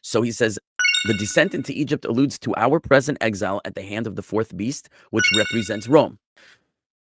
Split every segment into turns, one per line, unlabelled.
So he says, the descent into Egypt alludes to our present exile at the hand of the fourth beast, which represents Rome.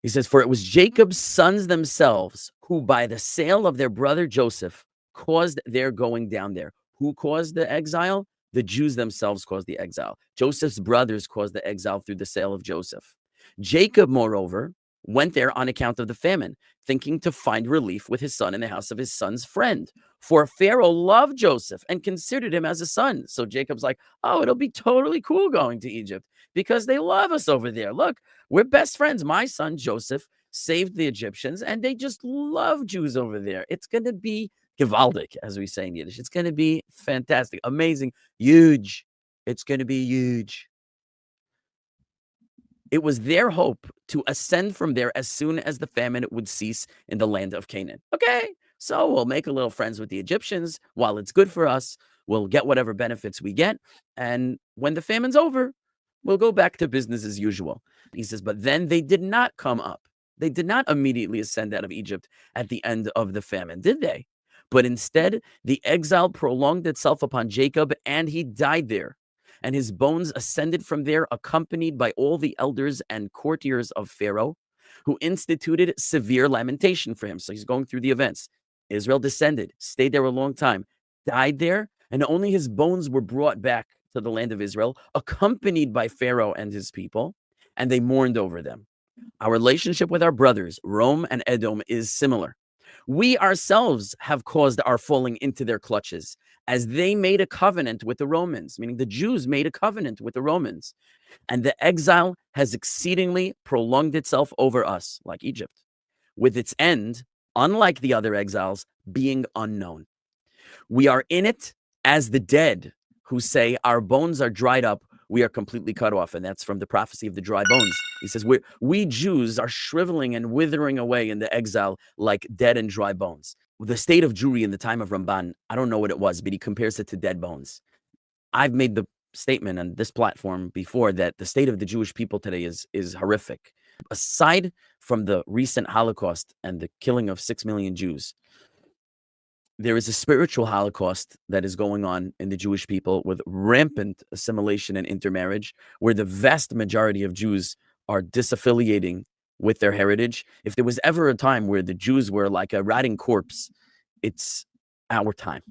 He says, for it was Jacob's sons themselves who, by the sale of their brother Joseph, caused their going down there. Who caused the exile? The Jews themselves caused the exile. Joseph's brothers caused the exile through the sale of Joseph. Jacob, moreover, went there on account of the famine, thinking to find relief with his son in the house of his son's friend. For Pharaoh loved Joseph and considered him as a son. So Jacob's like, oh, it'll be totally cool going to Egypt because they love us over there. Look, we're best friends. My son Joseph saved the Egyptians, and they just love Jews over there. It's going to be gewaldig, as we say in Yiddish. It's going to be fantastic, amazing, huge. It's going to be huge. It was their hope to ascend from there as soon as the famine would cease in the land of Canaan. Okay, so we'll make a little friends with the Egyptians while it's good for us. We'll get whatever benefits we get. And when the famine's over, we'll go back to business as usual. He says, but then they did not come up. They did not immediately ascend out of Egypt at the end of the famine, did they? But instead, the exile prolonged itself upon Jacob, and he died there. And his bones ascended from there, accompanied by all the elders and courtiers of Pharaoh, who instituted severe lamentation for him. So he's going through the events. Israel descended, stayed there a long time, died there, and only his bones were brought back to the land of Israel, accompanied by Pharaoh and his people, and they mourned over them. Our relationship with our brothers, Rome and Edom, is similar. We ourselves have caused our falling into their clutches, as they made a covenant with the Romans, meaning the Jews made a covenant with the Romans. And the exile has exceedingly prolonged itself over us, like Egypt, with its end, unlike the other exiles, being unknown. We are in it as the dead who say, our bones are dried up, we are completely cut off. And that's from the prophecy of the dry bones. He says, we Jews are shriveling and withering away in the exile like dead and dry bones. The state of Jewry in the time of Ramban, I don't know what it was, but he compares it to dead bones. I've made the statement on this platform before that the state of the Jewish people today is horrific. Aside from the recent Holocaust and the killing of 6 million Jews, there is a spiritual Holocaust that is going on in the Jewish people with rampant assimilation and intermarriage, where the vast majority of Jews are disaffiliating with their heritage. If there was ever a time where the Jews were like a rotting corpse, it's our time.